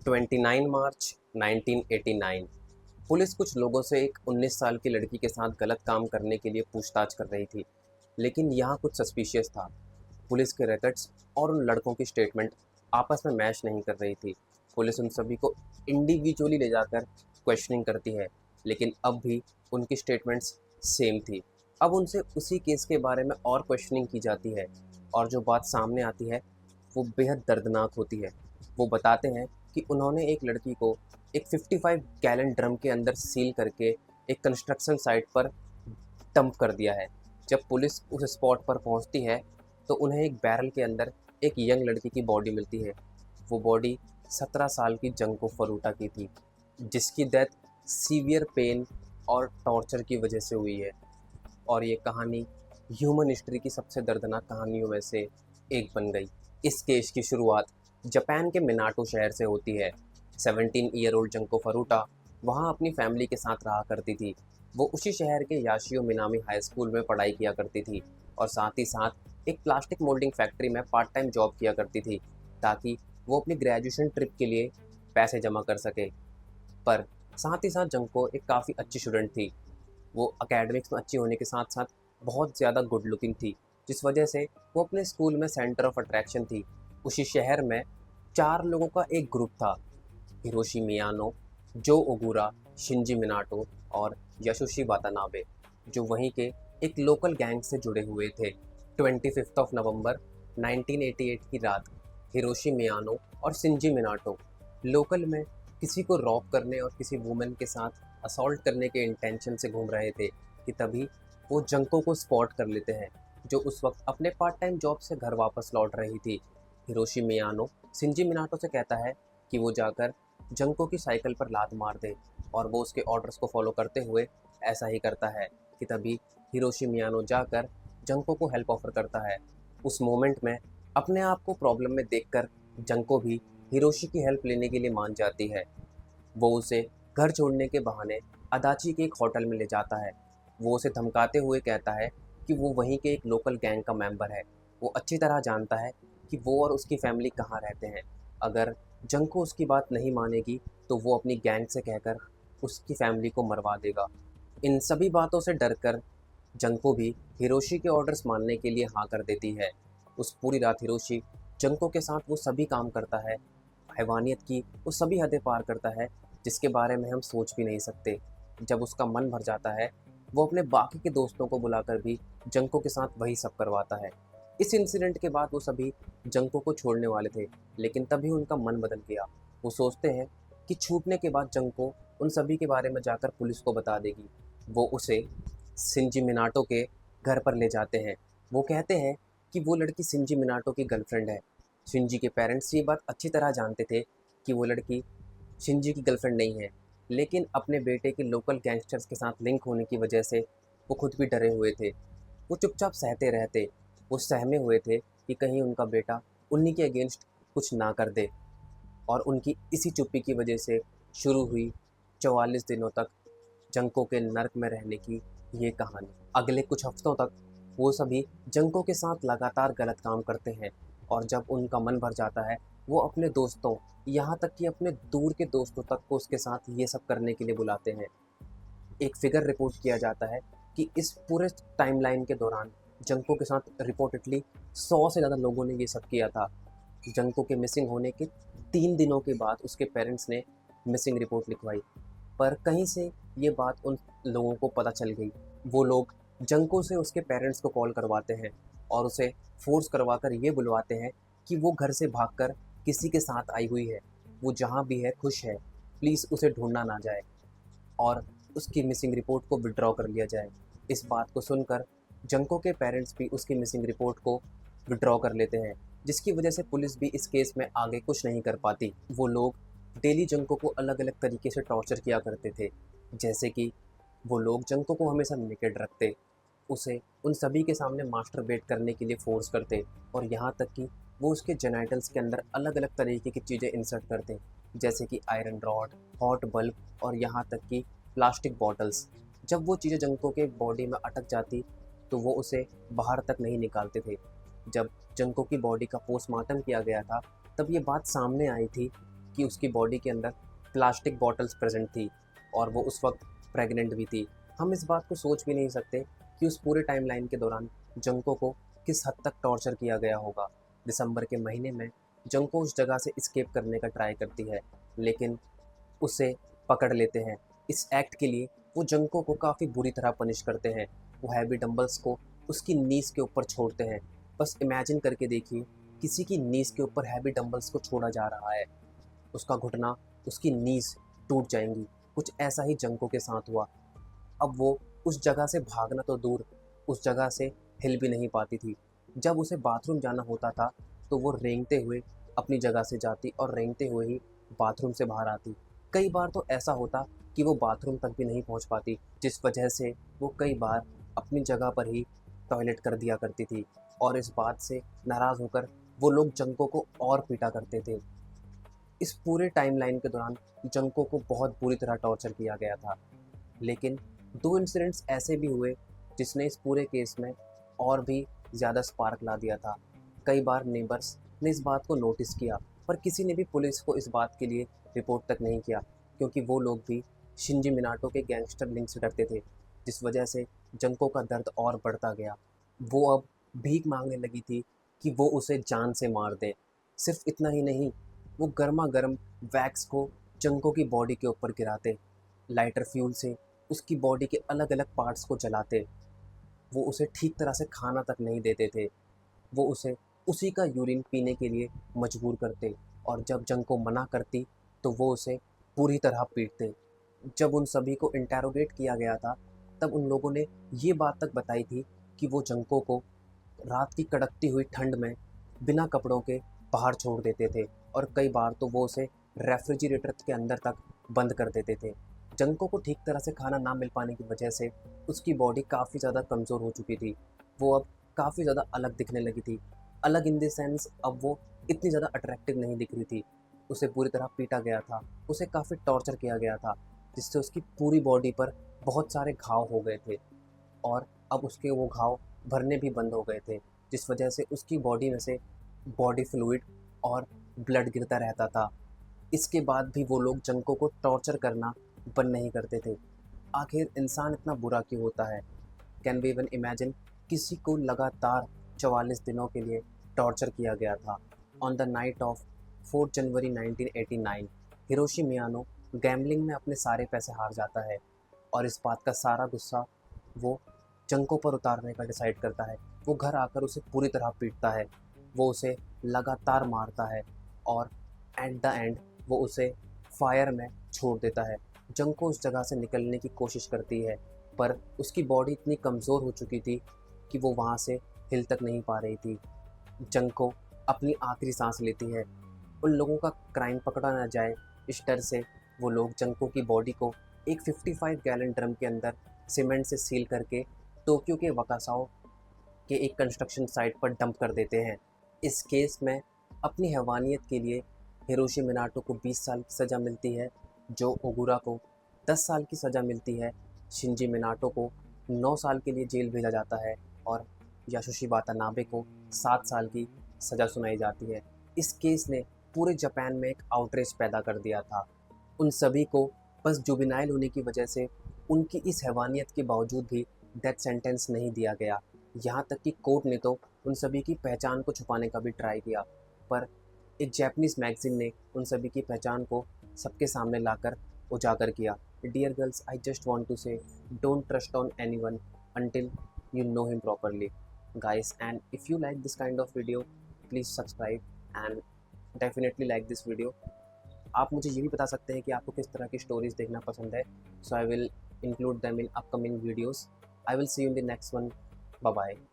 29 मार्च 1989। Police कुछ लोगों से एक 19 साल की लड़की के साथ गलत काम करने के लिए पूछताछ कर रही थी, लेकिन यहाँ कुछ सस्पिशियस था। पुलिस के रिकॉर्ड्स और उन लड़कों की स्टेटमेंट आपस में मैच नहीं कर रही थी। पुलिस उन सभी को इंडिविजुअली ले जाकर क्वेश्चनिंग करती है, लेकिन अब भी उनकी स्टेटमेंट्स सेम थी। अब उनसे उसी केस के बारे में और क्वेश्चनिंग की जाती है, और जो बात सामने आती है वो बेहद दर्दनाक होती है। वो बताते हैं कि उन्होंने एक लड़की को एक 55 गैलन ड्रम के अंदर सील करके एक कंस्ट्रक्शन साइट पर डंप कर दिया है। जब पुलिस उस स्पॉट पर पहुंचती है तो उन्हें एक बैरल के अंदर एक यंग लड़की की बॉडी मिलती है। वो बॉडी 17 साल की जंको फरूटा की थी, जिसकी डेथ सीवियर पेन और टॉर्चर की वजह से हुई है। और ये कहानी ह्यूमन हिस्ट्री की सबसे दर्दनाक कहानियों में से एक बन गई। इस केस की शुरुआत जापान के मिनाटो शहर से होती है। 17 ईयर ओल्ड जंको फरूटा वहाँ अपनी फैमिली के साथ रहा करती थी। वो उसी शहर के याशियो मिनामी हाई स्कूल में पढ़ाई किया करती थी और साथ ही साथ एक प्लास्टिक मोल्डिंग फैक्ट्री में पार्ट टाइम जॉब किया करती थी, ताकि वो अपनी ग्रेजुएशन ट्रिप के लिए पैसे जमा कर सके। पर साथ ही साथ जंको एक काफ़ी अच्छी स्टूडेंट थी। वो एकेडमिक्स में अच्छी होने के साथ साथ बहुत ज़्यादा गुड लुकिंग थी, जिस वजह से वो अपने स्कूल में सेंटर ऑफ अट्रैक्शन थी। उसी शहर में 4 लोगों का एक ग्रुप था: हिरोशी मियानो, जो ओगुरा, शिंजी मिनाटो और यशुशी वातानाबे, जो वहीं के एक लोकल गैंग से जुड़े हुए थे। 25 नवंबर 1988 की रात हिरोशी मियानो और शिंजी मिनाटो लोकल में किसी को रॉब करने और किसी वुमेन के साथ असॉल्ट करने के इंटेंशन से घूम रहे थे कि तभी वो जंको को स्पॉट कर लेते हैं, जो उस वक्त अपने पार्ट टाइम जॉब से घर वापस लौट रही थी। हिरोशी मियानो शिंजी मिनाटो से कहता है कि वो जाकर जंको की साइकिल पर लात मार दे, और वो उसके ऑर्डर्स को फॉलो करते हुए ऐसा ही करता है कि तभी हिरोशी मियानो जाकर जंको को हेल्प ऑफर करता है। उस मोमेंट में अपने आप को प्रॉब्लम में देखकर जंको भी हिरोशी की हेल्प लेने के लिए मान जाती है। वो उसे घर छोड़ने के बहाने अदाची के एक होटल में ले जाता है। वो उसे धमकाते हुए कहता है कि वो वहीं के एक लोकल गैंग का मेंबर है। वो अच्छी तरह जानता है कि वो और उसकी फैमिली कहाँ रहते हैं। अगर जंको उसकी बात नहीं मानेगी तो वो अपनी गैंग से कहकर उसकी फैमिली को मरवा देगा। इन सभी बातों से डरकर जंको भी हिरोशी के ऑर्डर्स मानने के लिए हाँ कर देती है। उस पूरी रात हिरोशी जंको के साथ वो सभी काम करता है, हैवानियत की वो सभी हदें पार करता है जिसके बारे में हम सोच भी नहीं सकते। जब उसका मन भर जाता है, वो अपने बाकी के दोस्तों को बुलाकर भी जंको के साथ वही सब करवाता है। इस इंसिडेंट के बाद वो सभी जंको को छोड़ने वाले थे, लेकिन तभी उनका मन बदल गया। वो सोचते हैं कि छूटने के बाद जंको उन सभी के बारे में जाकर पुलिस को बता देगी। वो उसे शिंजी मिनाटो के घर पर ले जाते हैं। वो कहते हैं कि वो लड़की शिंजी मिनाटो की गर्लफ्रेंड है। शिंजी के पेरेंट्स ये बात अच्छी तरह जानते थे कि वो लड़की शिंजी की गर्लफ्रेंड नहीं है, लेकिन अपने बेटे के लोकल गैंगस्टर्स के साथ लिंक होने की वजह से वो खुद भी डरे हुए थे। वो चुपचाप सहते रहते। वो सहमे हुए थे कि कहीं उनका बेटा उन्हीं के अगेंस्ट कुछ ना कर दे। और उनकी इसी चुप्पी की वजह से शुरू हुई 44 दिनों तक जंको के नर्क में रहने की ये कहानी। अगले कुछ हफ्तों तक वो सभी जंको के साथ लगातार गलत काम करते हैं, और जब उनका मन भर जाता है वो अपने दोस्तों, यहाँ तक कि अपने दूर के दोस्तों तक को उसके साथ ये सब करने के लिए बुलाते हैं। एक फिगर रिपोर्ट किया जाता है कि इस पूरे टाइमलाइन के दौरान जंको के साथ रिपोर्टेडली 100 से ज़्यादा लोगों ने ये सब किया था। जंको के मिसिंग होने के 3 दिनों के बाद उसके पेरेंट्स ने मिसिंग रिपोर्ट लिखवाई, पर कहीं से ये बात उन लोगों को पता चल गई। वो लोग जंको से उसके पेरेंट्स को कॉल करवाते हैं और उसे फोर्स करवाकर ये बुलवाते हैं कि वो घर से भागकर किसी के साथ आई हुई है, वो जहाँ भी है खुश है, प्लीज़ उसे ढूंढना ना जाए और उसकी मिसिंग रिपोर्ट को विड्रॉ कर लिया जाए। इस बात को सुनकर जंको के पेरेंट्स भी उसकी मिसिंग रिपोर्ट को विड्रॉ कर लेते हैं, जिसकी वजह से पुलिस भी इस केस में आगे कुछ नहीं कर पाती। वो लोग डेली जंको को अलग अलग तरीके से टॉर्चर किया करते थे, जैसे कि वो लोग जंको को हमेशा नेकेड रखते, उसे उन सभी के सामने मास्टरबेट करने के लिए फोर्स करते, और यहाँ तक कि वो उसके जेनाइटल्स के अंदर अलग अलग तरीके की चीज़ें इंसर्ट करते, जैसे कि आयरन रॉड, हॉट बल्ब और यहाँ तक कि प्लास्टिक बॉटल्स। जब वो चीज़ें जंको के बॉडी में अटक जाती तो वो उसे बाहर तक नहीं निकालते थे। जब जंको की बॉडी का पोस्टमार्टम किया गया था तब ये बात सामने आई थी कि उसकी बॉडी के अंदर प्लास्टिक बॉटल्स प्रेजेंट थी और वो उस वक्त प्रेग्नेंट भी थी। हम इस बात को सोच भी नहीं सकते कि उस पूरे टाइमलाइन के दौरान जंको को किस हद तक टॉर्चर किया गया होगा। दिसंबर के महीने में जंको उस जगह से एस्केप करने का ट्राई करती है, लेकिन उसे पकड़ लेते हैं। इस एक्ट के लिए वो जंको को काफ़ी बुरी तरह पनिश करते हैं। वो हैवी डंबल्स को उसकी नीज़ के ऊपर छोड़ते हैं। बस इमेजिन करके देखिए, किसी की नीज़ के ऊपर हैवी डंबल्स को छोड़ा जा रहा है, उसका घुटना, उसकी नीज़ टूट जाएंगी। कुछ ऐसा ही जंको के साथ हुआ। अब वो उस जगह से भागना तो दूर, उस जगह से हिल भी नहीं पाती थी। जब उसे बाथरूम जाना होता था तो वो रेंगते हुए अपनी जगह से जाती और रेंगते हुए ही बाथरूम से बाहर आती। कई बार तो ऐसा होता कि वो बाथरूम तक भी नहीं पहुंच पाती, जिस वजह से वो कई बार अपनी जगह पर ही टॉयलेट कर दिया करती थी और इस बात से नाराज़ होकर वो लोग जंको को और पीटा करते थे। इस पूरे टाइमलाइन के दौरान जंको को बहुत बुरी तरह टॉर्चर किया गया था, लेकिन 2 इंसिडेंट्स ऐसे भी हुए जिसने इस पूरे केस में और भी ज़्यादा स्पार्क ला दिया था। कई बार नेबर्स ने इस बात को नोटिस किया, पर किसी ने भी पुलिस को इस बात के लिए रिपोर्ट तक नहीं किया, क्योंकि वो लोग भी शिंजी मिनाटो के गैंगस्टर लिंक से डरते थे, जिस वजह से जंको का दर्द और बढ़ता गया। वो अब भीख मांगने लगी थी कि वो उसे जान से मार दे। सिर्फ इतना ही नहीं, वो गर्मा गर्म वैक्स को जंको की बॉडी के ऊपर गिराते, लाइटर फ्यूल से उसकी बॉडी के अलग अलग पार्ट्स को जलाते। वो उसे ठीक तरह से खाना तक नहीं देते थे। वो उसे उसी का यूरिन पीने के लिए मजबूर करते और जब जंको मना करती तो वो उसे पूरी तरह पीटते। जब उन सभी को इंटेरोगेट किया गया था तब उन लोगों ने ये बात तक बताई थी कि वो जंको को रात की कड़कती हुई ठंड में बिना कपड़ों के बाहर छोड़ देते थे और कई बार तो वो उसे रेफ्रिजरेटर के अंदर तक बंद कर देते थे। जंको को ठीक तरह से खाना ना मिल पाने की वजह से उसकी बॉडी काफ़ी ज़्यादा कमज़ोर हो चुकी थी। वो अब काफ़ी ज़्यादा अलग दिखने लगी थी। अलग इन द सेंस, अब वो इतनी ज़्यादा अट्रैक्टिव नहीं दिख रही थी। उसे पूरी तरह पीटा गया था, उसे काफ़ी टॉर्चर किया गया था, जिससे उसकी पूरी बॉडी पर बहुत सारे घाव हो गए थे और अब उसके वो घाव भरने भी बंद हो गए थे, जिस वजह से उसकी बॉडी में से बॉडी फ्लूइड और ब्लड गिरता रहता था। इसके बाद भी वो लोग जंको को टॉर्चर करना बंद नहीं करते थे। आखिर इंसान इतना बुरा क्यों होता है? कैन वी इवन इमेजिन, किसी को लगातार 44 दिनों के लिए टॉर्चर किया गया था। ऑन द नाइट ऑफ 4 जनवरी 1989 हिरोशी मियानो गैम्बलिंग में अपने सारे पैसे हार जाता है और इस बात का सारा गुस्सा वो जंको पर उतारने का डिसाइड करता है। वो घर आकर उसे पूरी तरह पीटता है, वो उसे लगातार मारता है और एट द एंड वो उसे फायर में छोड़ देता है। जंको उस जगह से निकलने की कोशिश करती है, पर उसकी बॉडी इतनी कमज़ोर हो चुकी थी कि वो वहाँ से हिल तक नहीं पा रही थी। जंको अपनी आखिरी सांस लेती है। उन लोगों का क्राइम पकड़ा ना जाए, इस डर से वो लोग जंको की बॉडी को एक 55 गैलन ड्रम के अंदर सीमेंट से सील करके टोक्यो के वकासाओ के एक कंस्ट्रक्शन साइट पर डंप कर देते हैं। इस केस में अपनी हैवानियत के लिए हिरोशी मिनाटो को 20 साल की सज़ा मिलती है, जो ओगुरा को 10 साल की सज़ा मिलती है। शिंजी मिनाटो को 9 साल के लिए जेल भेजा जाता है और यासुशी वातानाबे को 7 साल की सज़ा सुनाई जाती है। इस केस ने पूरे जापान में एक आउटरेज पैदा कर दिया था। उन सभी को बस जुवेनाइल होने की वजह से उनकी इस हैवानियत के बावजूद भी डेथ सेंटेंस नहीं दिया गया। यहाँ तक कि कोर्ट ने तो उन सभी की पहचान को छुपाने का भी ट्राई किया, पर एक जापानीज़ मैगज़ीन ने उन सभी की पहचान को सबके सामने लाकर उजागर किया। Dear girls, I just want to say, don't trust on anyone until you know him properly, guys. And if you like this kind of video, please subscribe and definitely like this video. आप मुझे ये भी बता सकते हैं कि आपको किस तरह की स्टोरीज देखना पसंद है, so I will include them in upcoming videos. I will see you in the next one. Bye bye.